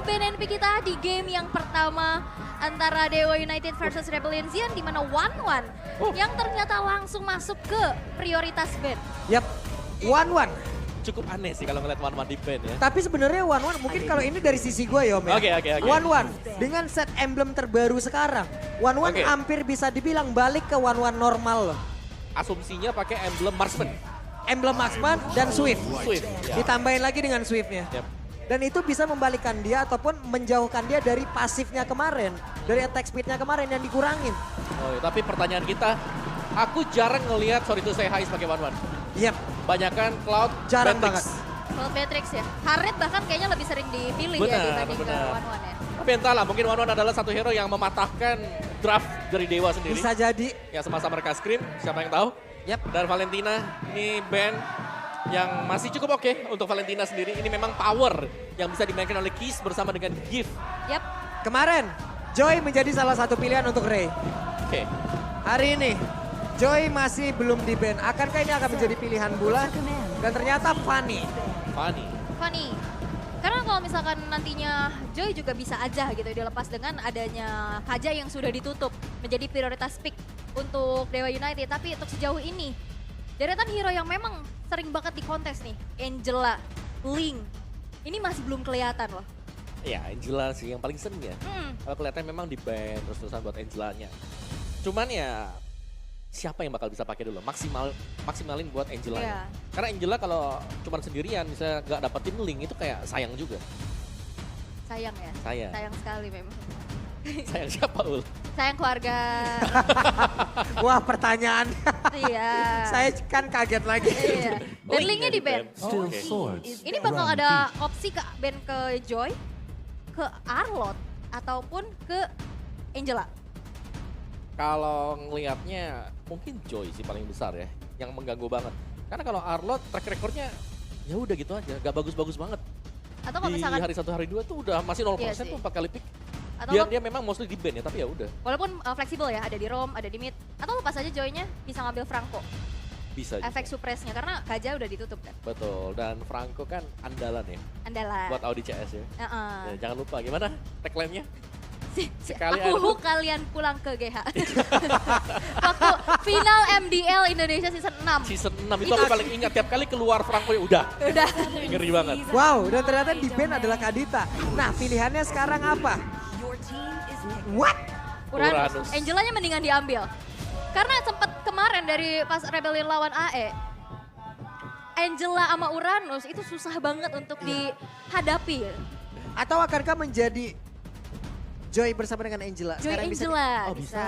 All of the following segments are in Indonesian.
BNNP kita di game yang pertama antara Dewa United versus Rebellion Xian di mana 1-1 yang ternyata langsung masuk ke prioritas ban. Yap, 1-1. Cukup aneh sih kalau ngeliat one-one di ban ya. Tapi sebenarnya 1-1 mungkin kalau ini dari sisi gue ya Om ya. Oke. 1-1 dengan set emblem terbaru sekarang. 1-1 Oke. hampir bisa dibilang balik ke 1-1 normal loh. Asumsinya pakai emblem marksman. Emblem marksman dan Swift. Swift. Ya. Ditambahin lagi dengan Swiftnya. Yap. Dan itu bisa membalikkan dia ataupun menjauhkan dia dari pasifnya kemarin. Dari attack speednya kemarin yang dikurangin. Oh, ya, tapi pertanyaan kita, aku jarang ngelihat Sorry to Say Hi sebagai one-one. Yap, Banyakan Cloud, jarang Matrix. banget. Kalau Matrix ya, Harriet bahkan kayaknya lebih sering dipilih ya dibanding ke Benar. 1-1 ya. Tapi entahlah, mungkin one-one adalah satu hero yang mematahkan draft dari Dewa sendiri. Bisa jadi. Ya sama-sama mereka scream, siapa yang tahu. Yap. Dan Valentina, ini band yang masih cukup oke untuk Valentina sendiri. Ini memang power yang bisa dimainkan oleh Kiss bersama dengan Gift. Yap, Kemarin, Joy menjadi salah satu pilihan untuk Ray. Oke. Hari ini, Joy masih belum di ban. Akankah ini akan menjadi pilihan bulan? Dan ternyata Fanny. funny. Karena kalau misalkan nantinya Joy juga bisa aja gitu dilepas dengan adanya Kaja yang sudah ditutup menjadi prioritas pick untuk Dewa United. Tapi untuk sejauh ini, deretan hero yang memang sering banget di kontes nih, Angela, Link, ini masih belum kelihatan loh. Ya Angela sih yang paling sering ya. Kalau kelihatan memang di ban terus-terusan buat Angelanya. Cuman ya siapa yang bakal bisa pakai dulu? Maksimalin buat Angela. Iya. Karena Angela kalau cuma sendirian bisa nggak dapetin link itu kayak sayang juga. Sayang ya, Sayang. sayang sekali memang. Sayang siapa Ul? Sayang keluarga, Wah pertanyaan. iya. Saya kan kaget lagi. Iya. Dan linknya di ban. Still Ini bakal ada opsi ke ban ke Joy, ke Arlot, ataupun ke Angela. Kalau ngelihatnya mungkin Joy sih paling besar ya, yang mengganggu banget. Karena kalau Arlot track recordnya ya udah gitu aja, gak bagus-bagus banget. Atau kalau Di misalkan, hari 1 hari 2 tuh udah masih 0% Iya sih. tuh 4 kali pick. atau Dia memang mostly di ban ya, tapi ya udah walaupun fleksibel ya, ada di roam, ada di mid. Atau lepas aja Joy-nya bisa ngambil Franco, bisa efek juga. suppress-nya. Karena Kaja udah ditutup kan, Betul, dan Franco kan andalan ya andalan. buat Audi CS ya. Heeh. Ya, jangan lupa gimana tagline-nya? sekali Aku ada- kalian pulang ke GH. Waktu final MDL Indonesia season 6. Season 6 itu aku paling ingat, tiap kali keluar Franco ya udah. Udah. Ngeri banget. Wow, dan ternyata di ban adalah Kadita. Nah pilihannya sekarang apa? What? Uranus. Uranus. Angelanya mendingan diambil. Karena sempat kemarin dari pas Rebellion lawan AE, Angela sama Uranus itu susah banget untuk dihadapi. Atau akankah menjadi Joy bersama dengan Angela? Joy Sekarang bisa- Angela Oh, bisa.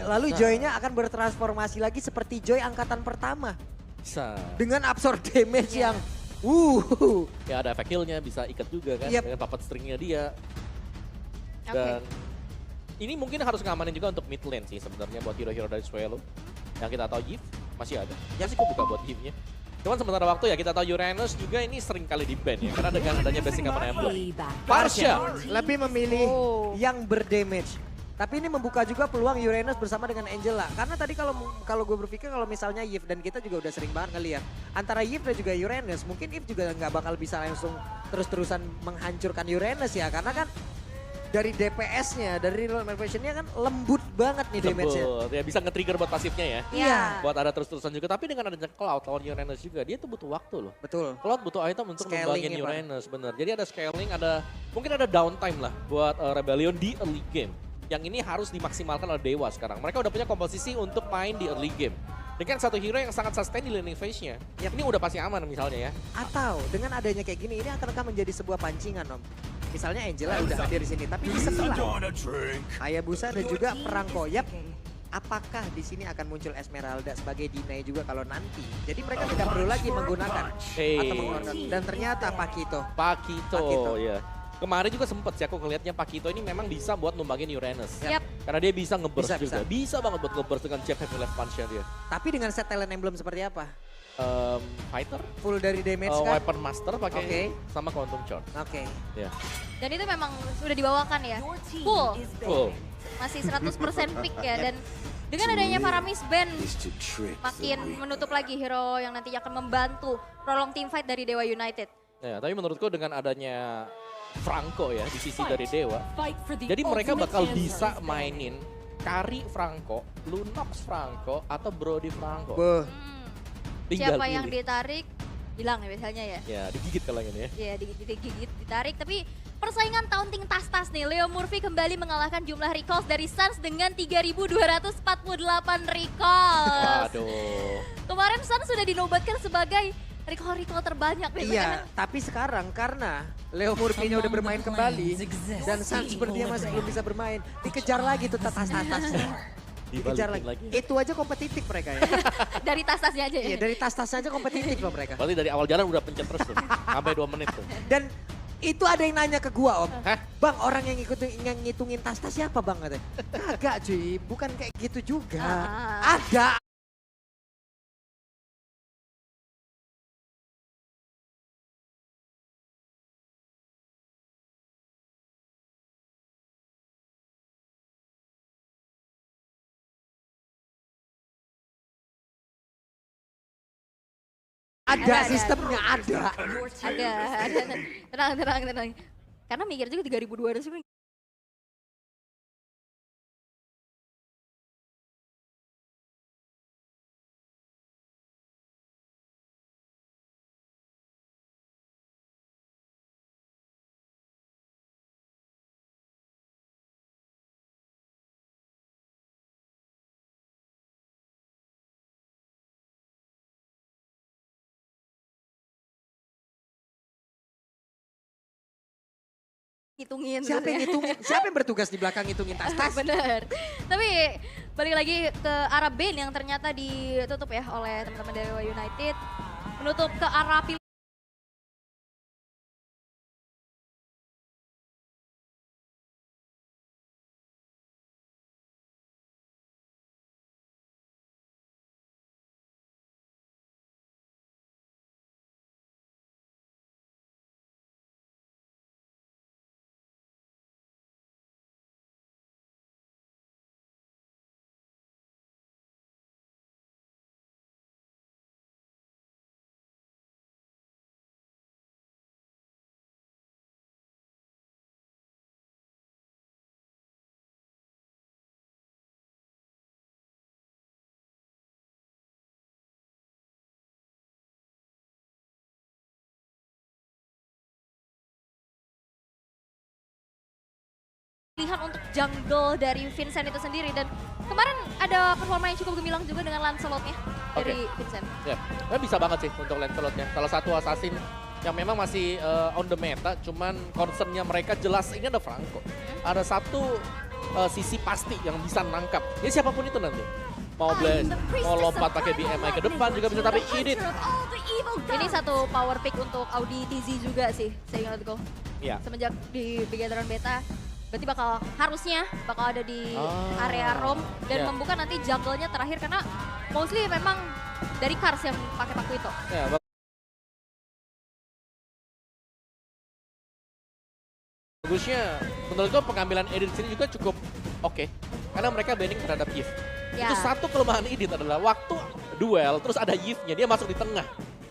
Lalu Bisa. Joy-nya akan bertransformasi lagi seperti Joy angkatan pertama. Bisa. Dengan absorb damage Iya. yang Ya ada efek heal-nya, bisa ikat juga kan Yep. dengan puppet string-nya dia. Oke. Dan ini mungkin harus ngamanin juga untuk mid lane sih sebenarnya buat hero-hero dari Swallow. Yang kita tahu Yves masih ada. Ya sih kok buka buat Yves-nya. Cuman sementara waktu ya kita tahu Uranus juga ini sering kali di ban ya. Karena dengan adanya basic common emblem. Parsha. lebih memilih Oh. yang berdamage. Tapi ini membuka juga peluang Uranus bersama dengan Angela. Karena tadi kalau gue berpikir kalau misalnya Yves dan kita juga udah sering banget ngeliat. Antara Yves dan juga Uranus, mungkin Yves juga nggak bakal bisa langsung terus-terusan menghancurkan Uranus ya. Karena kan dari DPS-nya, dari real manipulation-nya kan lembut banget nih damage-nya. Lembut. Ya bisa nge-trigger buat pasifnya ya. Iya. Buat ada terus-terusan juga. Tapi dengan adanya Cloud lawan Uranus juga, dia tuh butuh waktu loh. Betul. Cloud butuh item untuk Scaling ngebangin ya, Pak. Uranus, bener. Jadi ada scaling, mungkin ada downtime lah buat Rebellion di early game. Yang ini harus dimaksimalkan oleh Dewa sekarang. Mereka udah punya komposisi untuk main di early game. Dengan satu hero yang sangat sustain di laning phase-nya. Yap. Ini udah pasti aman misalnya ya. Atau dengan adanya kayak gini, ini akankah menjadi sebuah pancingan Om? Misalnya Angela udah hadir di sini, tapi di sebelah Hayabusa dan juga Perang Koyap. Apakah di sini akan muncul Esmeralda sebagai deny juga kalau nanti? Jadi mereka tidak perlu lagi menggunakan atau mengeluarkan. Dan ternyata Pakito. Pakito, Pakito. ya. Kemarin juga sempet sih aku ngeliatnya Pakito ini memang bisa buat numbangin Uranus. Yap. Karena dia bisa ngeburst Bisa, juga. Bisa banget buat ngeburst dengan jab heavy left punch-nya dia. Tapi dengan set talent emblem seperti apa? Fighter, Full dari damage kan? weapon master pakai Oke. sama quantum charge. Oke. Ya. Dan itu memang sudah dibawakan ya, full. Full. Masih 100% pick ya. Dan dengan adanya Paramis Band makin menutup lagi hero yang nantinya akan membantu prolong team fight dari Dewa United. Ya, tapi menurutku dengan adanya Franco ya di sisi dari Dewa. Jadi mereka bakal bisa mainin Kari Franco, Lunox Franco, atau Brody Franco. Tinggal Siapa yang pilih. ditarik, hilang ya biasanya ya. Ya digigit kalau ini ya. Ya digigit, ditarik. Tapi persaingan taunting tas-tas nih. Leo Murphy kembali mengalahkan jumlah recalls dari Suns dengan 3.248 recalls. Waduh. Kemarin Suns sudah dinobatkan sebagai recall terbanyak nih. Iya, tapi sekarang karena Leo Murphy-nya udah bermain kembali dan Suns sepertinya masih belum bisa bermain, dikejar lagi tuh tas-tasnya. Dikejar lagi. Itu aja kompetitif mereka ya. Dari tas-tasnya aja ya? Iya, dari tas-tas aja kompetitif loh mereka. Berarti dari awal jalan udah pencet terus tuh, sampai 2 menit tuh. Dan itu ada yang nanya ke gua, Om. Hah? Bang, orang yang ngitungin tas-tas siapa, Bang? Katanya. Kagak, cuy. Bukan kayak gitu juga. Ada. Ada sistemnya, ada. Ada. Tenang. Karena mikir juga 3.200 itu hitungin. Siapa yang ngitungin? Siapa yang bertugas di belakang ngitungin tas-tas? Bener. Tapi balik lagi ke arah band yang ternyata ditutup ya oleh teman-teman Dewa United. Menutup ke arah pilihan untuk jungle dari Vincent itu sendiri. Dan kemarin ada performa yang cukup gemilang juga dengan Lancelot-nya dari Vincent. Ya, bisa banget sih untuk Lancelot-nya. Salah satu assassin yang memang masih on the meta, cuman concern-nya mereka jelas ini ada Franco. Ada satu sisi pasti yang bisa nangkap. Ya siapapun itu nanti. Mau lompat pakai BMI ke depan juga bisa, tapi Ini satu power pick untuk Audi TZ juga sih, saya ingat go. Iya. Semenjak di Bigatron Beta, berarti harusnya bakal ada di area Rom dan membuka nanti jungle-nya terakhir karena mostly memang dari Cars yang pakai Paku itu. Ya, bagusnya menurut gue pengambilan Edit sini juga cukup oke. Karena mereka banding terhadap Yves. Ya. Itu satu kelemahan Edit adalah waktu duel terus ada Yves-nya, dia masuk di tengah.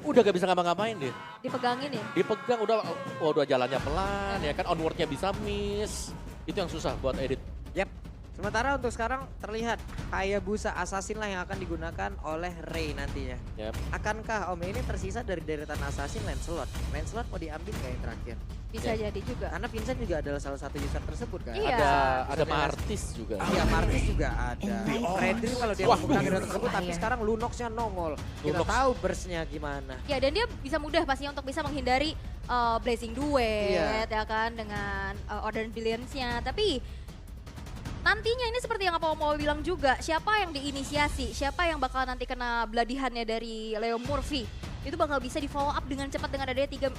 Udah gak bisa ngapa-ngapain dia. Dipegangin ya? Dipegang udah jalannya pelan ya kan, onward-nya bisa miss. Itu yang susah buat Edit. Yap. Sementara untuk sekarang terlihat Hayabusa Assassin lah yang akan digunakan oleh Ray nantinya. Yep. Akankah Om ini tersisa dari deretan Assassin Lancelot? Lancelot mau diambil kayak yang terakhir? Bisa jadi juga. Karena Vincent juga adalah salah satu user tersebut kan? Iya. Ada Martis juga. Iya, Martis juga ada. Freddy kalau dia menggunakan hero tersebut, tapi sekarang Lunox-nya nongol. Kita tahu burst-nya gimana. Ya, dan dia bisa mudah pastinya untuk bisa menghindari Blazing Duet ya kan dengan Order Billions-nya. Tapi nantinya ini seperti yang apa mau bilang juga, siapa yang diinisiasi, siapa yang bakal nanti kena beladihannya dari Leo Murphy, itu bakal bisa di follow up dengan cepat dengan adanya 3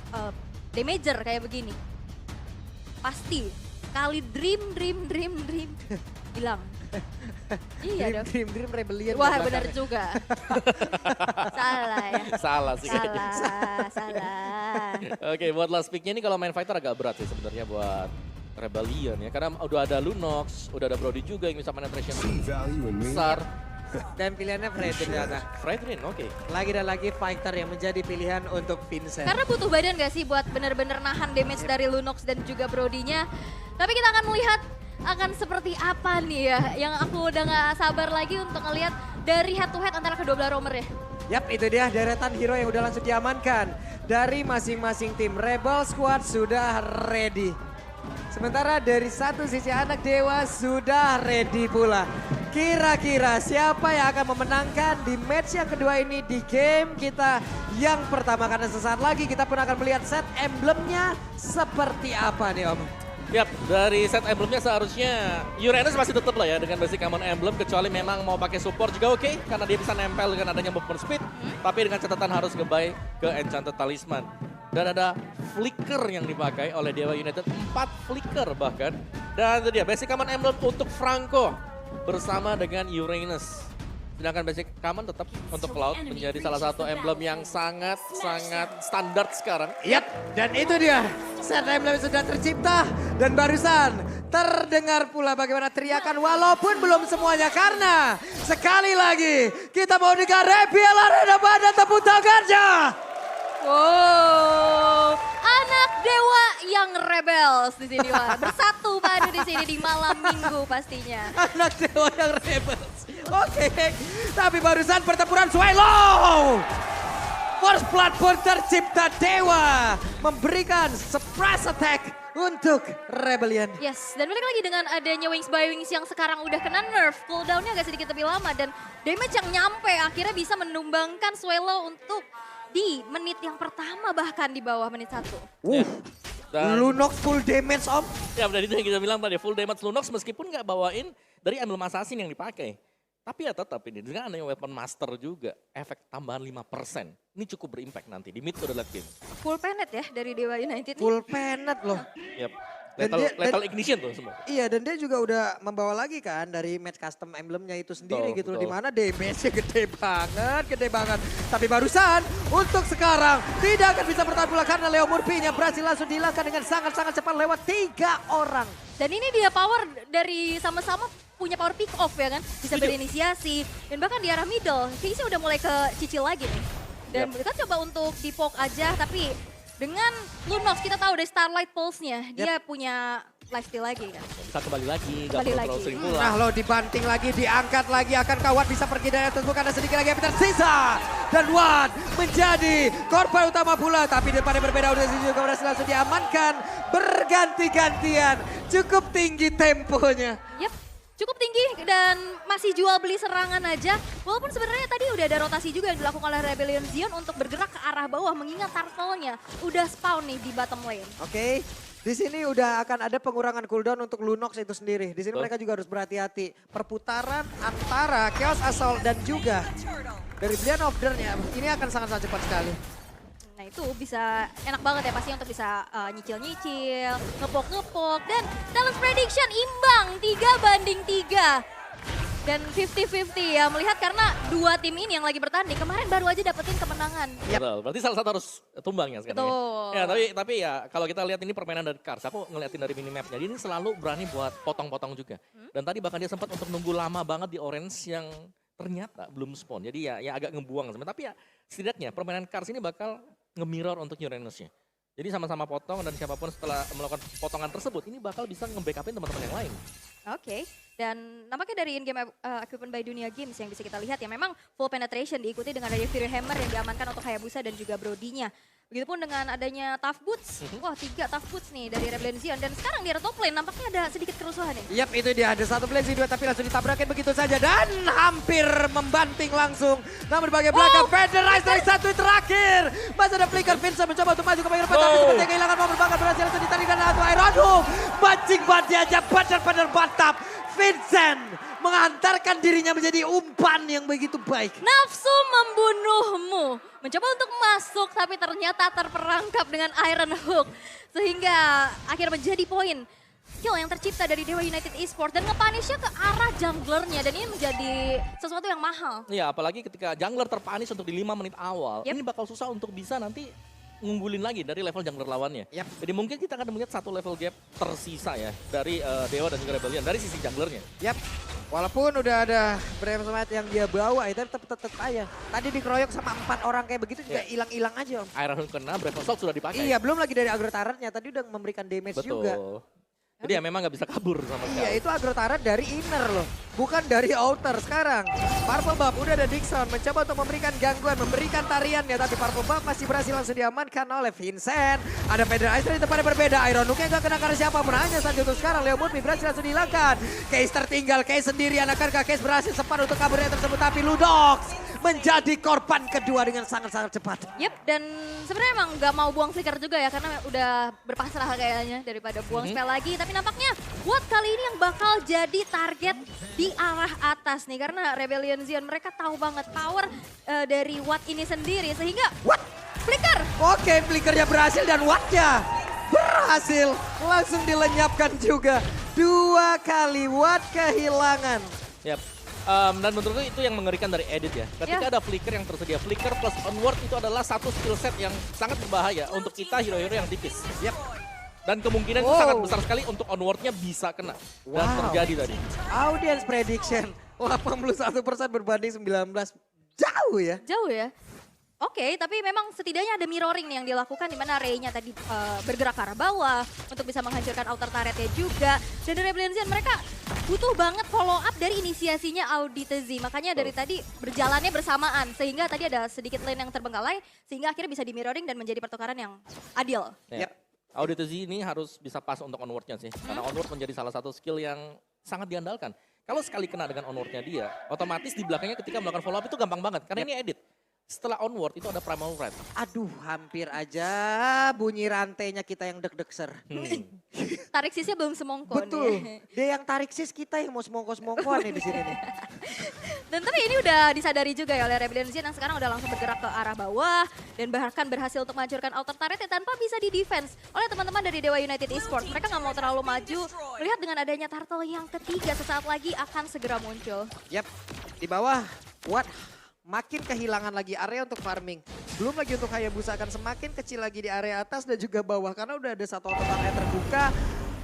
damager kayak begini. Pasti kali dream bilang. Iya dong. Dream Rebellion. Wah benar juga. Salah ya. Salah sih kayaknya. Salah. Oke, buat last pick-nya ini kalau main fighter agak berat sih sebenarnya buat Rebellion ya. Karena udah ada Lunox, udah ada Brody juga yang bisa penetration besar. Dan pilihannya Fredrin ternyata. Fredrin, oke. Lagi dan lagi fighter yang menjadi pilihan untuk Vincent. Karena butuh badan gak sih buat bener-bener nahan damage dari Lunox dan juga Brody-nya. Tapi kita akan melihat akan seperti apa nih ya. Yang aku udah gak sabar lagi untuk ngelihat dari head to head antara kedua belah roamer ya. Yap, itu dia deretan hero yang udah langsung diamankan. Dari masing-masing tim, Rebel Squad sudah ready. Sementara dari satu sisi anak dewa sudah ready pula. Kira-kira siapa yang akan memenangkan di match yang kedua ini di game kita yang pertama. Karena sesaat lagi kita pun akan melihat set emblemnya seperti apa nih Om. Yap, dari set emblemnya seharusnya Uranus masih tetap lah ya dengan basic common emblem. Kecuali memang mau pakai support juga oke. Karena dia bisa nempel dengan adanya movement speed. Tapi dengan catatan harus nge-buy ke Enchanted Talisman. Dan ada flicker yang dipakai oleh Dewa United, 4 flicker bahkan. Dan itu dia basic common emblem untuk Franco bersama dengan Uranus. Sedangkan basic common tetap untuk Cloud menjadi salah satu emblem yang sangat-sangat standar sekarang. Yap, dan itu dia set emblem sudah tercipta. Dan barusan terdengar pula bagaimana teriakan walaupun belum semuanya. Karena sekali lagi kita mau dengar Rebel Arena pada tepuk tangannya. Wow, anak dewa yang rebels di sini Wak. Bersatu padu di sini di malam minggu pastinya. Anak dewa yang rebels. Oke, tapi barusan pertempuran Swallow. Force Blood pun tercipta dewa. Memberikan surprise attack untuk Rebellion. Yes, dan balik lagi dengan adanya Wings by Wings yang sekarang udah kena nerf. Cooldownnya agak sedikit lebih lama dan damage yang nyampe akhirnya bisa menumbangkan Swallow untuk di menit yang pertama bahkan di bawah menit 1. Dan Lunox full damage Om. ya dari itu yang kita bilang tadi, full damage Lunox meskipun nggak bawain dari emblem assassin yang dipakai. Tapi ya tetap ini, dengan adanya weapon master juga, efek tambahan 5%. Ini cukup berimpact nanti di mid to the late game. Full penet ya dari Dewa United nih. Full penet loh. Yep. Dan Lethal ignition tuh semua. Iya, dan dia juga udah membawa lagi kan dari match custom emblemnya itu sendiri Betul, gitu loh. betul. Dimana damage-nya gede banget. Tapi barusan untuk sekarang tidak akan bisa bertahan pula karena Leo Murphy-nya berhasil langsung dihilangkan dengan sangat-sangat cepat lewat 3 orang. Dan ini dia power dari sama-sama punya power pick off ya kan. Bisa Setuju. berinisiasi dan bahkan di arah middle. Kayaknya udah mulai ke cicil lagi nih. Dan kita coba untuk di poke aja tapi dengan Lunox kita tahu dari Starlight Pulse-nya dia punya lifesteal lagi kan. Bisa kembali lagi, nggak Kembali perlu lagi. terlalu sering pulang. Nah lo dibanting lagi, diangkat lagi, akan Kawat bisa pergi dari atas bukan ada sedikit lagi yang tersisa. Dan Wan menjadi korban utama pula. Tapi depannya berbeda, udah juga berhasil langsung diamankan. Berganti-gantian, cukup tinggi temponya. Yap, cukup tinggi dan masih jual beli serangan aja. Walaupun sebenarnya tadi udah ada rotasi juga yang dilakukan oleh Rebellion Zion untuk bergerak ke arah bawah mengingat turtle-nya udah spawn nih di bottom lane. Oke, di sini udah akan ada pengurangan cooldown untuk Lunox itu sendiri. Di sini Betul. mereka juga harus berhati-hati. Perputaran antara Chaos Assault dan juga dari Brilliant Order-nya ini akan sangat-sangat cepat sekali. Nah itu bisa enak banget ya pasti untuk bisa nyicil-nyicil, ngepok-ngepok. Dan talent prediction imbang 3-3. Dan 50-50 ya melihat karena dua tim ini yang lagi bertanding kemarin baru aja dapetin kemenangan. Betul, berarti salah satu harus tumbang ya sekarang. Betul. Ya, tapi ya kalau kita lihat ini permainan dari Kars, aku ngeliatin dari minimapnya, dia ini selalu berani buat potong-potong juga. Dan tadi bahkan dia sempat untuk nunggu lama banget di orange yang ternyata belum spawn. Jadi ya agak ngebuang sebenarnya. Tapi ya setidaknya permainan Kars ini bakal nge-mirror untuk Uranus-nya. Jadi sama-sama potong dan siapapun setelah melakukan potongan tersebut ini bakal bisa nge-backupin teman-teman yang lain. Oke, dan nampaknya dari in-game equipment by Dunia Games yang bisa kita lihat ya memang full penetration diikuti dengan adanya Fury Hammer yang diamankan untuk Hayabusa dan juga Brody-nya. Begitupun dengan adanya Tough Boots. Wah 3 Tough Boots nih dari Rebellion Zion. Dan sekarang di top lane nampaknya ada sedikit kerusuhan nih. Yap, itu dia. Ada satu Blaze 2 tapi langsung ditabrakin begitu saja. Dan hampir membanting langsung. Namun bagian belakang Federize dari satu terakhir. Masih ada flicker Vincent mencoba untuk maju ke bagian depan. Tapi sepertinya kehilangan momen banget. Berhasil langsung ditarik dan satu air. Aduh, mancing banti aja. Badar-badar mantap. Vincent mengantarkan dirinya menjadi umpan yang begitu baik. Nafsu membunuhmu. Mencoba untuk masuk tapi ternyata terperangkap dengan Iron Hook. Sehingga akhirnya menjadi poin kill yang tercipta dari Dewa United Esports. Dan nge-punishnya ke arah junglernya. Dan ini menjadi sesuatu yang mahal. Iya, apalagi ketika jungler terpanis untuk di 5 menit awal, Yep. ini bakal susah untuk bisa nanti ngunggulin lagi dari level jungler lawannya. Yap. Jadi mungkin kita akan melihat satu level gap tersisa ya dari Dewa dan juga Rebellion dari sisi junglernya. Yap. Walaupun udah ada Brave Smite yang dia bawa, itu tetep aja. Tadi dikeroyok sama 4 orang kayak begitu juga hilang-hilang aja Om. Iron Hook kena, Brave Assault sudah dipakai. Iya, belum lagi dari agro turretnya, tadi udah memberikan damage Betul. juga. Jadi ya memang nggak bisa kabur sama sekali. Iya, itu agro turret dari inner loh, bukan dari outer. Sekarang Purple Buff udah ada Dixon mencoba untuk memberikan gangguan, memberikan tariannya, tapi Purple Buff masih berhasil langsung diamankan oleh Vincent. Ada Feder Ice di tempatnya berbeda, Iron Hook-nya gak kena karena siapapun, hanya saja untuk sekarang Leo Murphy berhasil langsung dihilangkan. Case tertinggal, Case sendirian, akankah Case berhasil sempat untuk kaburnya tersebut, tapi Ludox menjadi korban kedua dengan sangat-sangat cepat. Yep, dan sebenarnya emang nggak mau buang flicker juga ya, karena udah berpasrah kayaknya daripada buang spell lagi. Tapi nampaknya Watt kali ini yang bakal jadi target di arah atas nih, karena Rebellion Zion mereka tahu banget power dari Watt ini sendiri, sehingga What? flicker. Oke, flickernya berhasil dan Watt-nya berhasil langsung dilenyapkan juga. 2 kali Watt kehilangan. Yap. Dan menurutku itu yang mengerikan dari edit ya. Ketika ada flicker yang tersedia, flicker plus onward itu adalah satu skill set yang sangat berbahaya untuk kita hero-hero yang tipis. Yap. Dan kemungkinan itu sangat besar sekali untuk onwardnya bisa kena. Dan terjadi tadi. Audience prediction 81% berbanding 19. Jauh ya. Jauh ya. Oke, tapi memang setidaknya ada mirroring nih yang dilakukan di mana Ray-nya tadi bergerak ke arah bawah untuk bisa menghancurkan outer turret-nya juga. Dan dari Rebellion Zion mereka butuh banget follow up dari inisiasinya Auditezi. Makanya dari tadi berjalannya bersamaan sehingga tadi ada sedikit lane yang terbengkalai sehingga akhirnya bisa di mirroring dan menjadi pertukaran yang adil. Ya. Auditezi ini harus bisa pas untuk onwardnya sih. Karena onward menjadi salah satu skill yang sangat diandalkan. Kalau sekali kena dengan onwardnya dia, otomatis di belakangnya ketika melakukan follow up itu gampang banget. Karena ini edit. Setelah onward itu ada primal red. Aduh, hampir aja bunyi rantainya kita yang deg-deg ser. Tarik sisnya belum semongko Betul. nih. Dia yang tarik sis, kita yang mau semongko-semongkoan nih di sini nih. Dan tapi ini udah disadari juga ya oleh Rebellion Zion yang sekarang udah langsung bergerak ke arah bawah dan bahkan berhasil untuk menghancurkan outer turret tanpa bisa di defense oleh teman-teman dari Dewa United Esports. Mereka nggak mau terlalu maju, melihat dengan adanya turtle yang ketiga sesaat lagi akan segera muncul. Yap, di bawah Watt makin kehilangan lagi area untuk farming. Belum lagi untuk Hayabusa akan semakin kecil lagi di area atas dan juga bawah karena udah ada satu outer area terbuka.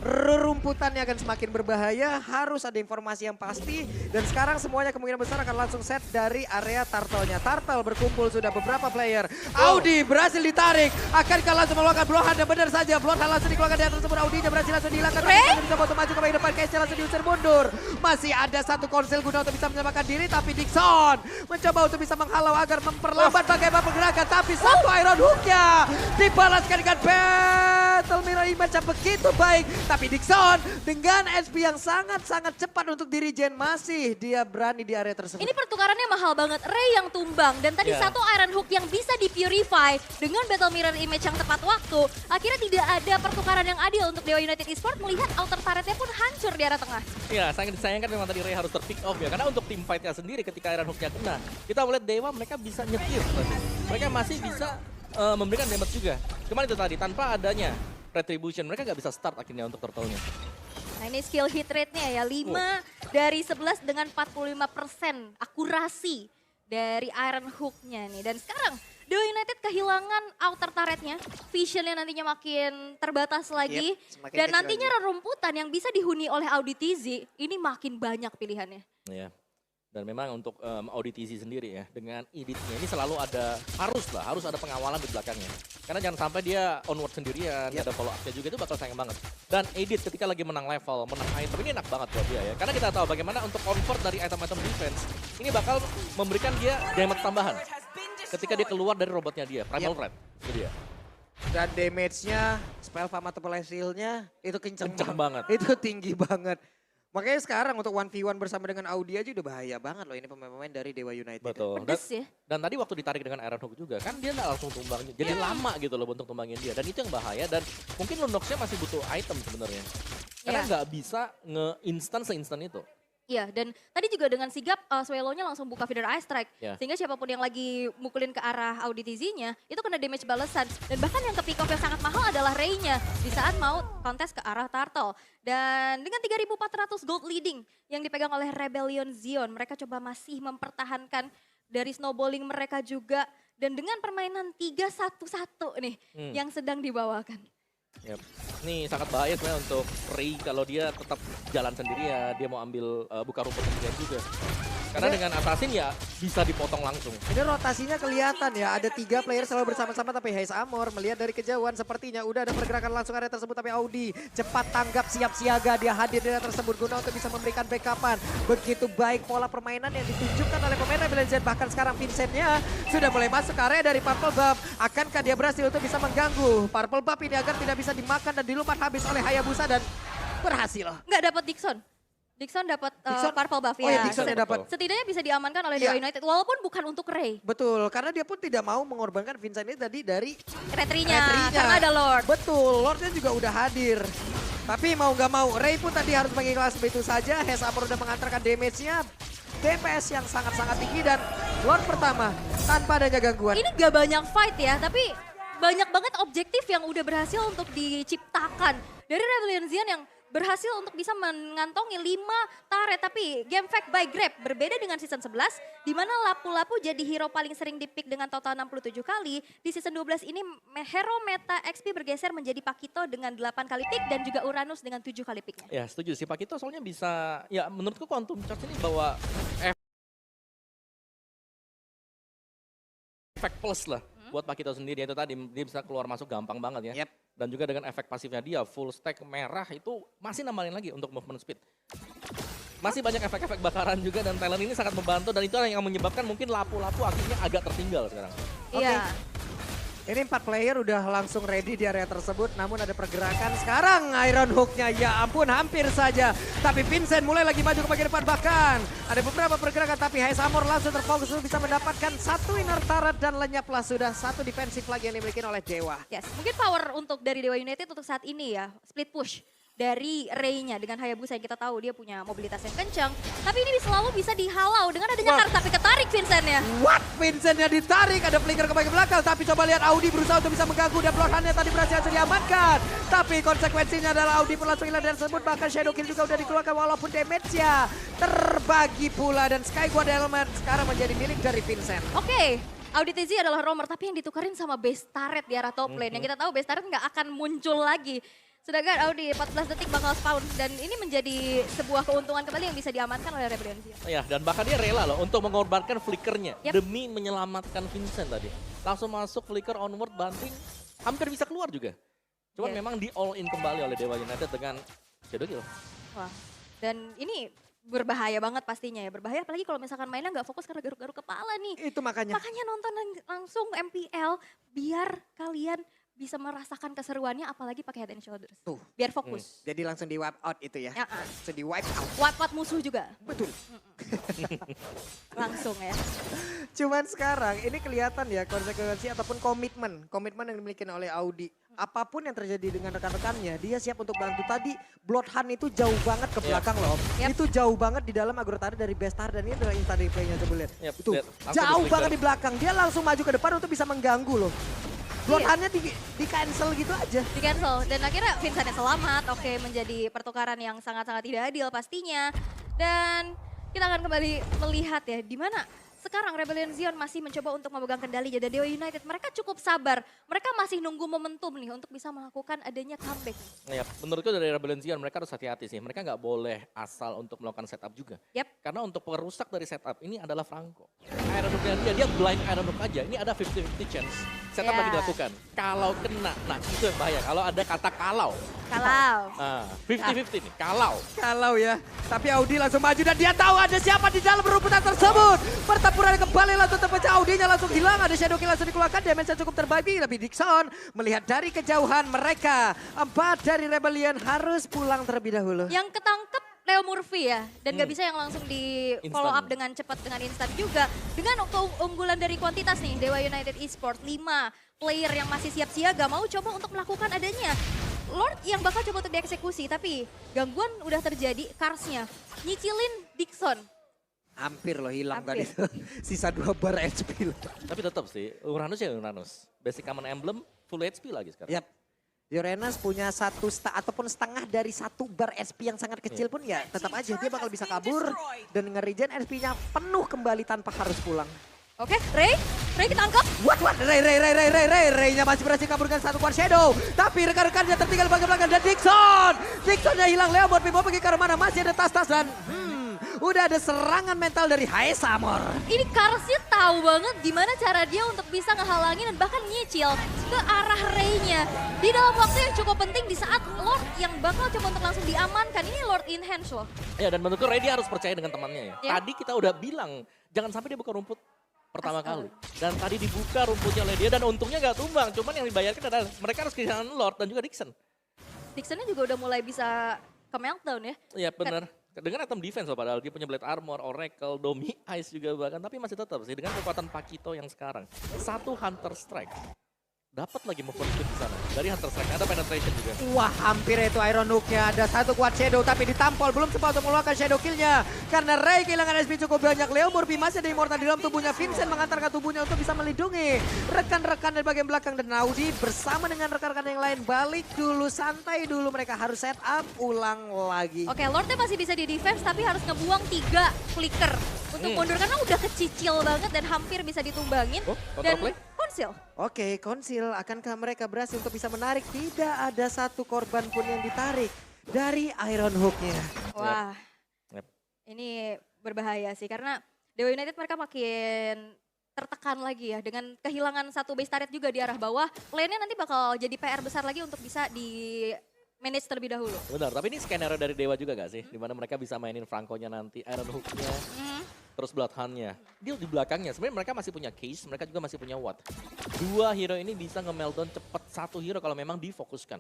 Rerumputannya akan semakin berbahaya, harus ada informasi yang pasti. Dan sekarang semuanya kemungkinan besar akan langsung set dari area turtle-nya. Turtle berkumpul sudah beberapa player. Audi berhasil ditarik, akankah langsung melakukan blowhand dan benar saja. Blowhand langsung dikeluarkan dari tersebut, Audinya berhasil langsung dihilangkan. Bisa untuk maju ke depan, Case langsung diusir mundur. Masih ada satu konsel guna untuk bisa menyelamatkan diri, tapi Dixon mencoba untuk bisa menghalau agar memperlambat bagaimana pergerakan. Tapi satu Iron Hook-nya dibalaskan dengan Battle Mirror Image yang begitu baik. Tapi Dixon dengan SP yang sangat-sangat cepat untuk dirigen masih dia berani di area tersebut. Ini pertukarannya mahal banget, Ray yang tumbang dan tadi satu Iron Hook yang bisa di-purify dengan Battle Mirror Image yang tepat waktu. Akhirnya tidak ada pertukaran yang adil untuk Dewa United Esports melihat outer turret-nya pun hancur di arah tengah. Ya, sangat disayangkan memang tadi Ray harus ter-pick off ya. Karena untuk tim fight-nya sendiri ketika Iron Hook-nya kena, kita melihat Dewa mereka bisa nyetir. Mereka masih bisa memberikan damage juga. Cuman itu tadi, tanpa adanya Retribution, mereka nggak bisa start akhirnya untuk turtle-nya. Nah ini skill hit rate-nya ya, 5 dari 11 dengan 45% akurasi dari Iron Hook-nya nih. Dan sekarang Dewa United kehilangan outer turret-nya, vision-nya nantinya makin terbatas lagi. Dan nantinya rerumputan yang bisa dihuni oleh Auditizi, ini makin banyak pilihannya. Iya. Dan memang untuk Auditizi sendiri ya, dengan editnya ini selalu ada, harus ada pengawalan di belakangnya. Karena jangan sampai dia onward sendirian, ada follow up-nya juga, itu bakal sayang banget. Dan edit ketika lagi menang level, menang item, ini enak banget buat dia ya. Karena kita tahu bagaimana untuk convert dari item-item defense, ini bakal memberikan dia damage tambahan. Ketika dia keluar dari robotnya dia, Primal Red, itu dia. Dan damage-nya, spell farm atau seal-nya itu kenceng banget. Itu tinggi banget. Makanya sekarang untuk 1v1 bersama dengan Audi aja udah bahaya banget loh ini pemain-pemain dari Dewa United. Betul. Pedes ya. Dan tadi waktu ditarik dengan Iron Hook juga kan dia nggak langsung tumbang. Jadi lama gitu loh untuk tumbangin dia. Dan itu yang bahaya dan mungkin Lunox-nya masih butuh item sebenarnya. Karena nggak bisa nge-instan se-instan itu. Iya, dan tadi juga dengan sigap Swallow-nya langsung buka feeder Ice Strike. Sehingga siapapun yang lagi mukulin ke arah Auditizi-nya, itu kena damage balasan. Dan bahkan yang ke pick off yang sangat mahal adalah Ray-nya di saat mau kontes ke arah Turtle. Dan dengan 3.400 gold leading yang dipegang oleh Rebellion Zion, mereka coba masih mempertahankan dari snowballing mereka juga. Dan dengan permainan 3-1-1 nih yang sedang dibawakan. Yap. Ini sangat bahaya sebenarnya untuk Ray kalau dia tetap jalan sendiri ya, dia mau ambil buka rumput sendirian juga. Karena dengan Assassin ya bisa dipotong langsung. Ini rotasinya kelihatan ya, ada 3 player selalu bersama-sama tapi Haze Amor melihat dari kejauhan sepertinya udah ada pergerakan langsung area tersebut tapi Audi cepat tanggap siap siaga dia hadir di area tersebut guna untuk bisa memberikan backupan. Begitu baik pola permainan yang ditunjukkan oleh pemain Rebellion Z, bahkan sekarang Vincentnya sudah mulai masuk ke area dari Purple Buff. Akankah dia berhasil untuk bisa mengganggu Purple Buff ini agar tidak bisa dimakan dan dilumpat habis oleh Hayabusa dan berhasil. Nggak dapat Dixon. Dixon dapat purple buff Oh ya. ya, Dixon yang dapat. Setidaknya bisa diamankan oleh Dewa United walaupun bukan untuk Ray. Betul, karena dia pun tidak mau mengorbankan Vincent ini tadi dari Retrinya, karena ada Lord. Betul, Lordnya juga udah hadir. Tapi mau nggak mau, Ray pun tadi harus mengikhlas begitu saja. Haze Amor udah mengantarkan damage-nya. DPS yang sangat-sangat tinggi dan Lord pertama tanpa adanya gangguan. Ini gak banyak fight ya, tapi banyak banget objektif yang udah berhasil untuk diciptakan. Dari Rebellion Zion yang berhasil untuk bisa mengantongi 5 turret, tapi game fact by Grab berbeda dengan season 11 di mana Lapu-Lapu jadi hero paling sering dipick dengan total 67 kali. Di season 12 ini hero meta XP bergeser menjadi Pakito dengan 8 kali pick dan juga Uranus dengan 7 kali picknya. Ya setuju sih, Pakito soalnya bisa, ya menurutku Quantum Charge ini bawa efek plus lah buat Pakito sendiri. Itu tadi dia bisa keluar masuk gampang banget ya. Yep. Dan juga dengan efek pasifnya dia full stack merah itu masih nambahin lagi untuk movement speed. Masih banyak efek-efek bakaran juga dan talent ini sangat membantu dan itu yang menyebabkan mungkin Lapu-Lapu akhirnya agak tertinggal sekarang. Iya. Ini 4 player udah langsung ready di area tersebut, namun ada pergerakan sekarang Iron Hook-nya, ya ampun hampir saja. Tapi Vincent mulai lagi maju ke bagian depan, bahkan ada beberapa pergerakan tapi Haze Amor langsung terfokus untuk bisa mendapatkan 1 inner turret dan lenyaplah sudah 1 defensif lagi yang dimiliki oleh Dewa. Yes, mungkin power untuk dari Dewa United untuk saat ini ya, split push dari Ray-nya dengan Hayabusa yang kita tahu dia punya mobilitas yang kencang. Tapi ini selalu bisa dihalau dengan adanya kartu tapi ketarik Vincent-nya. What? Vincent-nya ditarik, ada flicker ke bagian belakang. Tapi coba lihat Audi berusaha untuk bisa mengganggu dan blokannya tadi berhasil diamankan. Tapi konsekuensinya adalah Audi pun langsung hilang dari tersebut. Bahkan Shadow Kill juga udah dikeluarkan walaupun damage-nya terbagi pula. Dan Sky Guard Element sekarang menjadi milik dari Vincent. Oke. Audi TZ adalah roamer tapi yang ditukarin sama base turret di arah top lane. Yang kita tahu base turret nggak akan muncul lagi. Sedangkan Audi 14 detik bakal spawn dan ini menjadi sebuah keuntungan kembali yang bisa diamankan oleh Rebellion Zion. Ya, dan bahkan dia rela loh untuk mengorbankan flickernya Yep. demi menyelamatkan Vincent tadi. Langsung masuk flicker onward banting, hampir bisa keluar juga. Cuman Yes. memang di all in kembali oleh Dewa United dengan Shadow Kill. Wah, dan ini berbahaya banget pastinya ya. Berbahaya apalagi kalau misalkan mainnya nggak fokus karena garuk-garuk kepala nih. Itu makanya. Makanya nonton langsung MPL biar kalian bisa merasakan keseruannya apalagi pakai Head and Shoulders. Tuh. Biar fokus. Jadi langsung di wipe out itu ya. Ya, So di wipe out. Wipe musuh juga. Betul. Langsung ya. Cuman sekarang ini kelihatan ya konsekuensi ataupun komitmen. Komitmen yang dimiliki oleh Audi. Apapun yang terjadi dengan rekan-rekannya, dia siap untuk bantu. Tadi Bloodhound itu jauh banget ke belakang loh. Yep. Itu jauh banget di dalam agrotari dari Bestar dan ini adalah instant replaynya coba lihat. Yep, Itu lihat, langsung jauh di-flicker. banget di belakang. Dia langsung maju ke depan untuk bisa mengganggu loh. Bloodhound-nya di cancel gitu aja. Di cancel dan akhirnya Vincent selamat. Oke, menjadi pertukaran yang sangat-sangat tidak adil pastinya. Dan kita akan kembali melihat ya di mana sekarang Rebellion Zion masih mencoba untuk memegang kendali dan Dewa United. Mereka cukup sabar. Mereka masih nunggu momentum nih untuk bisa melakukan adanya comeback. Ya, menurutku dari Rebellion Zion mereka harus hati-hati sih. Mereka nggak boleh asal untuk melakukan setup juga. Yap. Karena untuk perusak dari setup ini adalah Franco. Iron Hook dia blind Iron Hook aja. Ini ada 50-50 chance. Setup Ya. lagi dilakukan. Kalau kena, nah itu yang bahaya. Kalau ada kata kalau. Kalau. Nah, 50-50 nih, kalau. Kalau ya, tapi Audi langsung maju dan dia tahu ada siapa di dalam rumputan tersebut. Pertempuran kembali langsung terpecah, Audinya langsung hilang, ada Shadow Kill langsung dikeluarkan, damage cukup terbagi. Tapi Dixon melihat dari kejauhan mereka, 4 dari Rebellion harus pulang terlebih dahulu. Yang ketangkep Leo Murphy ya. Dan gak bisa yang langsung di follow Instan. up dengan cepat, dengan instan juga. Dengan keunggulan dari kuantitas nih, Dewa United Esports 5 player yang masih siap siaga mau coba untuk melakukan adanya Lord yang bakal coba untuk dieksekusi. Tapi gangguan udah terjadi, Karsnya nyicilin Dixon. Hampir loh hilang Hampir. tadi. Sisa 2 bar HP loh. Tapi tetap sih, Uranus ya Uranus. Basic Common Emblem, full HP lagi sekarang. Yap. Uranus punya ataupun setengah dari 1 bar SP yang sangat kecil pun ya tetap aja dia bakal bisa kabur dan nge-regen SP-nya penuh kembali tanpa harus pulang. Oke, Ray ketangkep. What? Ray-nya masih berhasil kaburkan satu Quad Shadow. Tapi rekan-rekannya tertinggal bagian belakang dan Dixonnya hilang. Leo Morphy mau pergi ke mana? Masih ada tas-tas dan udah ada serangan mental dari Haesamor. Ini Karsnya tahu banget gimana cara dia untuk bisa ngehalangin dan bahkan nyicil ke arah Ray-nya. Di dalam waktu yang cukup penting di saat Lord yang bakal coba untuk langsung diamankan. Ini Lord in hands loh. Ya dan menurutku Ray dia harus percaya dengan temannya ya. Ya. Tadi kita udah bilang jangan sampai dia buka rumput pertama kali. Dan tadi dibuka rumputnya oleh dia dan untungnya gak tumbang. Cuman yang dibayarkan adalah mereka harus kehilangan Lord dan juga Dixon. Dixonnya juga udah mulai bisa ke meltdown ya. Iya benar. Dengan item defense loh padahal dia punya Blade Armor, Oracle, Domi, Ice juga bahkan. Tapi masih tetap sih dengan kekuatan Pakito yang sekarang. Satu Hunter Strike. Dapat lagi move on di sana. Dari Hunter Strike ada penetration juga. Wah, hampir itu Iron Hook-nya. Ada satu Quad Shadow tapi ditampol. Belum sempat untuk mengeluarkan Shadow Kill-nya. Karena Ray kehilangan SP cukup banyak. Leo Morphy masih ada Immortal di dalam tubuhnya. Vincent mengantarkan tubuhnya untuk bisa melindungi rekan-rekan dari bagian belakang. Dan Naudi bersama dengan rekan-rekan yang lain balik dulu. Santai dulu, mereka harus set up ulang lagi. Oke, Lordnya masih bisa di defense tapi harus ngebuang 3 flicker untuk mundur karena udah kecicil banget dan hampir bisa ditumbangin. Dan counterplay? Konsil. Oke, Konsil, akankah mereka berhasil untuk bisa menarik? Tidak ada satu korban pun yang ditarik dari Iron Hook-nya. Wah, Yep. ini berbahaya sih karena Dewa United mereka makin tertekan lagi ya dengan kehilangan satu base turret juga di arah bawah. Lane-nya nanti bakal jadi PR besar lagi untuk bisa di manage terlebih dahulu. Benar, tapi ini skenario dari Dewa juga gak sih? Dimana mereka bisa mainin Franco-nya nanti, Iron Hook-nya, terus Bloodhound-nya. Dia di belakangnya, sebenarnya mereka masih punya Case, mereka juga masih punya Watt. 2 hero ini bisa nge-meltdown cepet 1 hero kalau memang difokuskan.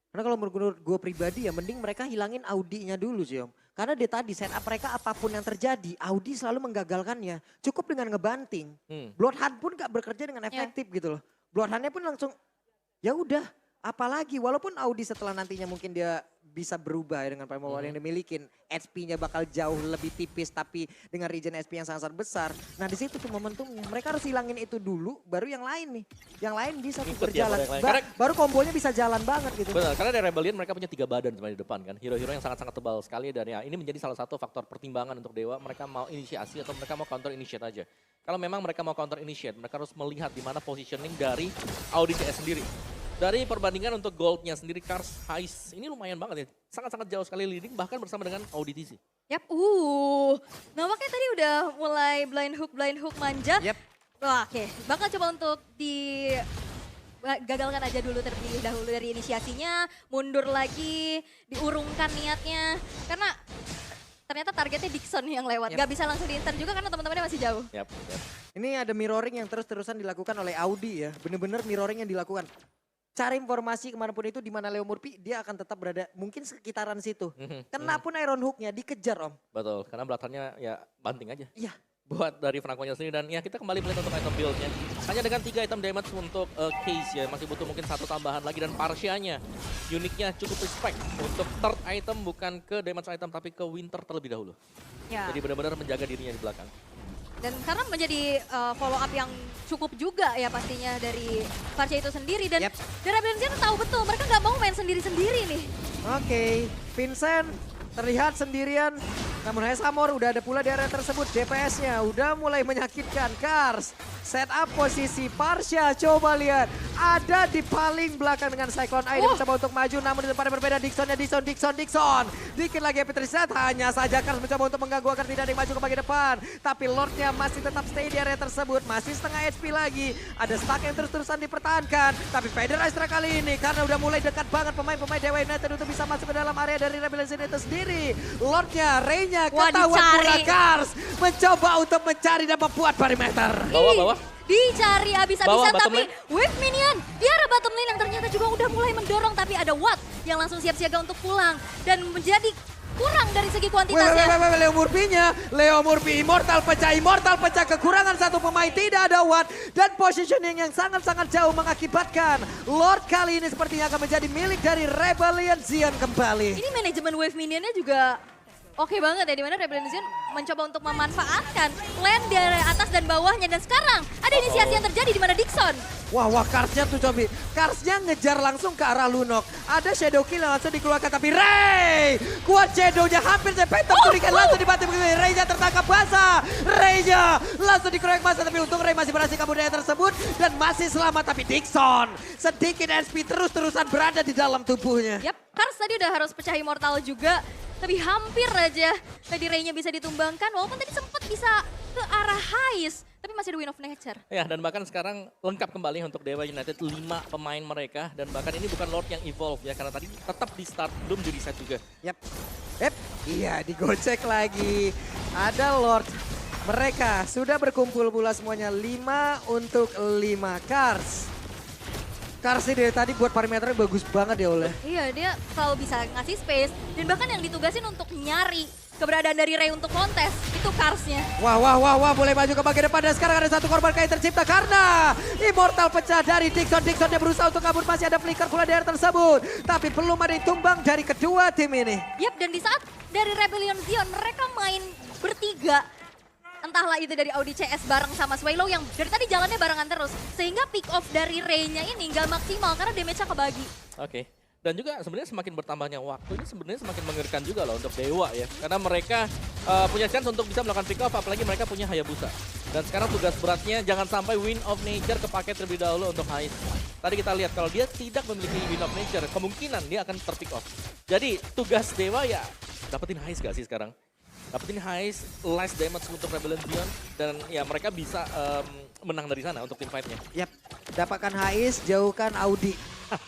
Karena kalau menurut gue pribadi ya mending mereka hilangin Audi-nya dulu sih Om. Karena dia tadi setup mereka apapun yang terjadi, Audi selalu menggagalkannya. Cukup dengan ngebanting. Bloodhound pun gak bekerja dengan efektif gitu loh. Bloodhound-nya pun langsung ya udah. Apalagi walaupun Audi setelah nantinya mungkin dia bisa berubah ya dengan Primal War yang dimiliki. HP-nya bakal jauh lebih tipis tapi dengan regen SP yang sangat besar. Nah di situ tuh momentumnya. Mereka harus hilangin itu dulu baru yang lain nih. Yang lain bisa tuh Ikut ya, berjalan. karena, Baru kombonya bisa jalan banget gitu. benar, karena dari Rebellion mereka punya 3 badan sebenarnya di depan kan. Hero-hero yang sangat-sangat tebal sekali dan ya ini menjadi salah satu faktor pertimbangan untuk Dewa. Mereka mau inisiasi atau mereka mau counter initiate aja. Kalau memang mereka mau counter initiate, mereka harus melihat di mana positioning dari Audi CS sendiri. Dari perbandingan untuk goldnya sendiri, Kars, Heist, ini lumayan banget ya. Sangat-sangat jauh sekali leading, bahkan bersama dengan Audi TC. Yap, nampaknya tadi udah mulai blind hook manja. Yep. Wah, oke. Bakal coba untuk gagalkan aja dulu terlebih dahulu dari inisiasinya, mundur lagi, diurungkan niatnya. Karena ternyata targetnya Dixon yang lewat. Gak bisa langsung di-intern juga karena teman-temannya masih jauh. Yap. Ini ada mirroring yang terus-terusan dilakukan oleh Audi ya. Bener-bener mirroring yang dilakukan. Cari informasi kemanapun itu di mana Leo Morphy, dia akan tetap berada mungkin sekitaran situ. Kenapun Iron Hook-nya dikejar Om. Betul, karena belakangnya ya banting aja. Iya. Buat dari Franco-nya sendiri dan ya kita kembali melihat untuk item build-nya. Hanya dengan 3 item damage untuk Case ya, masih butuh mungkin 1 tambahan lagi dan Parsia-nya. Uniknya cukup respect untuk third item bukan ke damage item tapi ke Winter terlebih dahulu. Ya. Jadi benar-benar menjaga dirinya di belakang. Dan karena menjadi follow up yang cukup juga ya pastinya dari Parcia itu sendiri. Dan dari Rebellion tahu betul mereka nggak mau main sendiri-sendiri nih. Oke, Vincent terlihat sendirian. Namun Haesamor udah ada pula di area tersebut. DPS-nya udah mulai menyakitkan. Kars, set up posisi Parsia. Coba lihat, ada di paling belakang dengan Cyclone Eye. Dia mencoba untuk maju, namun di depannya berbeda. Dixonnya, Dixon. Dikit lagi Epic Reset, hanya saja Kars mencoba untuk mengganggu agar tidak ada yang maju ke bagian depan. Tapi Lordnya masih tetap stay di area tersebut. Masih setengah HP lagi. Ada stack yang terus-terusan dipertahankan. Tapi Vader Astra kali ini, karena udah mulai dekat banget pemain-pemain Dewa United untuk bisa masuk ke dalam area dari Rebellion itu sendiri. Lordnya, Ray-nya, ketahuan pula Kars mencoba untuk mencari dan membuat perimeter. Bawah. Dicari abis-abisan tapi lane. Wave Minion di arah bottom lane yang ternyata juga udah mulai mendorong. Tapi ada Watt yang langsung siap-siaga untuk pulang. Dan menjadi kurang dari segi kuantitasnya. Leo Morphy-nya, Leo Morphy Immortal pecah, kekurangan satu pemain, tidak ada Watt. Dan positioning yang sangat-sangat jauh mengakibatkan Lord kali ini sepertinya akan menjadi milik dari Rebellion Xian kembali. Ini manajemen Wave Minionnya juga oke banget ya, dimana Rebellion Xian mencoba untuk memanfaatkan lane dari atas dan bawahnya. Dan sekarang ada inisiasi yang terjadi di mana Dixon Wah, Karsnya tuh Cobi. Karsnya ngejar langsung ke arah Lunok. Ada Shadow Kill yang langsung dikeluarkan. Tapi Ray! Kuat Shadownya hampir sampai Phantom Shuriken langsung dibantu begitu. Ray-nya tertangkap basah. Ray-nya langsung dikeroyok basah. Tapi untung Ray masih berhasil kabur dari tersebut. Dan masih selamat. Tapi Dixon sedikit SP terus-terusan berada di dalam tubuhnya. Yap, Kars tadi udah harus pecah immortal juga. Tapi hampir aja tadi Ray-nya bisa ditumbangkan. Walaupun tadi sempat bisa ke arah Heist. Tapi masih ada Wind of Nature. Ya, dan bahkan sekarang lengkap kembali untuk Dewa United 5 pemain mereka. Dan bahkan ini bukan Lord yang evolve ya, karena tadi tetap di start, belum di reset juga. Yap. Iya, digocek lagi. Ada Lord. Mereka sudah berkumpul pula semuanya 5 untuk 5 Kars. Kars ini dari tadi buat parameternya bagus banget ya Oleh. Iya, dia selalu bisa ngasih space. Dan bahkan yang ditugasin untuk nyari keberadaan dari Ray untuk kontes, itu Karsnya. Wah, boleh maju ke bagian depan dan sekarang ada satu korban kayak tercipta karena Immortal pecah dari Dixon. Dixonnya berusaha untuk kabur, masih ada flicker pula di area tersebut. Tapi belum ada yang tumbang dari kedua tim ini. Yap, dan di saat dari Rebellion Zion mereka main bertiga. Entahlah itu dari Audi CS bareng sama Swallow yang dari tadi jalannya barengan terus. Sehingga pick off dari Ray-nya ini nggak maksimal karena damage-nya kebagi. Oke. Dan juga sebenarnya semakin bertambahnya waktu ini sebenarnya semakin mengerikan juga loh untuk Dewa ya. Karena mereka punya chance untuk bisa melakukan pick off, apalagi mereka punya Hayabusa. Dan sekarang tugas beratnya jangan sampai Wind of Nature kepake terlebih dahulu untuk Heist. Tadi kita lihat kalau dia tidak memiliki Wind of Nature, kemungkinan dia akan terpick off. Jadi tugas Dewa ya dapetin Heist gak sih sekarang? Dapetin Heist, last damage untuk Rebellion Zion, dan ya mereka bisa menang dari sana untuk tim fight-nya. Yap, dapatkan Heist, jauhkan Audi.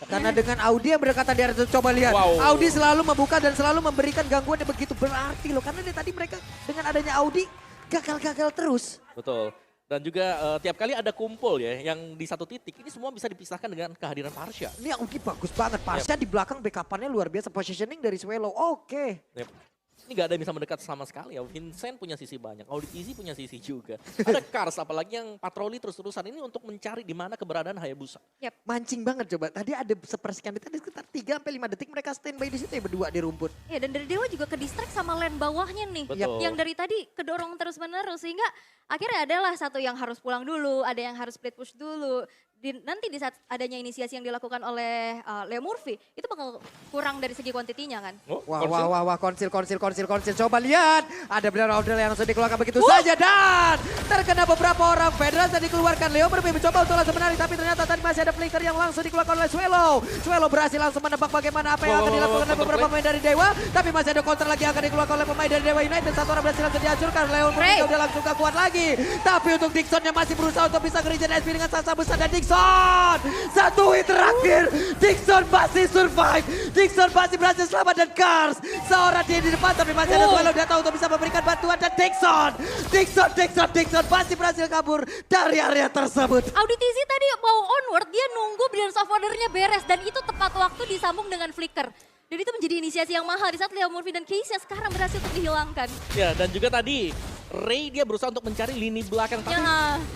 Karena dengan Audi yang berdekatan di area itu, coba lihat. Wow. Audi selalu membuka dan selalu memberikan gangguan yang begitu berarti loh. Karena dari tadi mereka dengan adanya Audi gagal-gagal terus. Betul. Dan juga tiap kali ada kumpul ya yang di satu titik, ini semua bisa dipisahkan dengan kehadiran Parsha. Ini Audi bagus banget. Parsha di belakang backup-annya luar biasa. Positioning dari Swallow, oke. Yep. Ini gak ada yang bisa mendekat sama sekali ya. Vincent punya sisi banyak, Audit Easy punya sisi juga. Ada Kars apalagi yang patroli terus-terusan ini untuk mencari di mana keberadaan Hayabusa. Mancing banget coba. Tadi ada sepersekian detik, tadi sekitar 3-5 detik mereka standby di situ ya berdua di rumput. Ya, dan dari Dewa juga ke distract sama lane bawahnya nih. Betul. Yang dari tadi kedorong terus-menerus sehingga akhirnya adalah satu yang harus pulang dulu, ada yang harus split push dulu. Nanti di saat adanya inisiasi yang dilakukan oleh Leo Murphy, itu bakal kurang dari segi kuantitinya kan. Wah, konsil. Coba lihat, ada benar order yang langsung dikeluarkan begitu saja dan terkena beberapa orang. Federasi dikeluarkan, Leo Murphy mencoba untuk langsung menarik, tapi ternyata tadi masih ada flicker yang langsung dikeluarkan oleh Swallow. Swallow berhasil langsung menebak bagaimana apa yang akan dilakukan oleh beberapa pemain dari Dewa, tapi masih ada counter lagi yang akan dikeluarkan oleh pemain dari Dewa United. Satu orang berhasil langsung dihancurkan, Leo Murphy udah langsung gak kuat lagi. Tapi untuk Dixonnya masih berusaha untuk bisa nge-regen SP dengan sasa besar dan Dixon. Satu hit terakhir, Dixon masih survive. Dixon masih berhasil selamat dan Kars seorang dia di depan, tapi masih ada Swallow dia tahu untuk bisa memberikan bantuan dan Dixon masih berhasil kabur dari area tersebut. Audi TZ tadi mau onward, dia nunggu Brilliance of Order-nya beres dan itu tepat waktu disambung dengan flicker. Dan itu menjadi inisiasi yang mahal di saat Leo Murphy dan Keisha sekarang berhasil untuk dihilangkan. Ya, dan juga tadi Ray dia berusaha untuk mencari lini belakang, tapi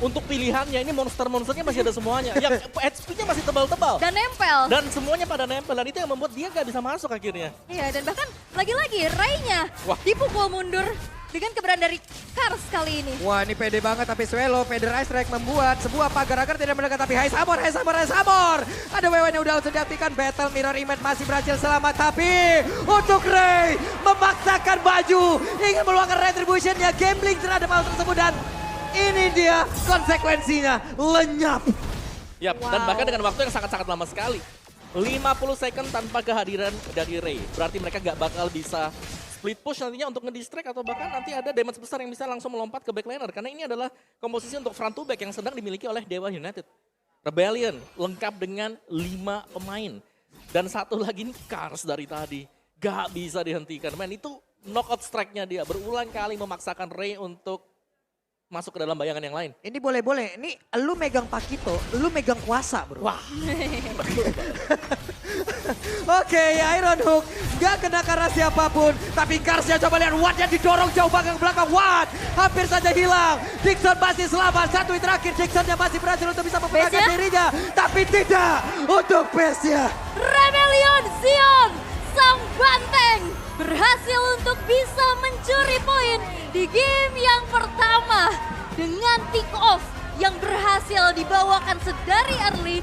untuk pilihannya ini monster-monsternya masih ada semuanya. Yang HP-nya masih tebal-tebal. Dan nempel. Dan semuanya pada nempel, dan itu yang membuat dia gak bisa masuk akhirnya. Iya, dan bahkan lagi-lagi Ray-nya dipukul mundur dengan keberadaan dari Kars kali ini. Wah, ini pede banget, tapi Swallow, Federal Strike membuat sebuah pagar agar tidak mendekat, tapi High Sabor. Ada WW-nya udah langsung diaktifkan, Battle Mirror Image masih berhasil selamat, tapi untuk Ray memaksakan baju, ingin meluangkan retribution-nya, gambling terhadap hal tersebut, dan ini dia konsekuensinya, lenyap. Yap, dan bahkan dengan waktu yang sangat-sangat lama sekali. 50 second tanpa kehadiran dari Ray, berarti mereka gak bakal bisa split push nantinya untuk ngedistract atau bahkan nanti ada damage besar yang bisa langsung melompat ke backlaner. Karena ini adalah komposisi untuk front to back yang sedang dimiliki oleh Dewa United. Rebellion lengkap dengan 5 pemain. Dan satu lagi nih Kars dari tadi. Gak bisa dihentikan. Man, itu knockout strike-nya dia berulang kali memaksakan Ray untuk masuk ke dalam bayangan yang lain. Ini boleh. Ini lu megang Pakito, lu megang kuasa bro. Wah. Oke, Iron Hook gak kena karena siapapun. Tapi Karsnya coba lihat Watt-nya didorong jauh banget ke belakang. Watt hampir saja hilang. Dixon masih selamat. Satu hit terakhir, Dixonnya masih berhasil untuk bisa mempertahankan dirinya. Tapi tidak untuk base-nya. Rebellion Zion, sang banteng, berhasil untuk bisa mencuri poin di game yang pertama dengan pick off yang berhasil dibawakan sedari early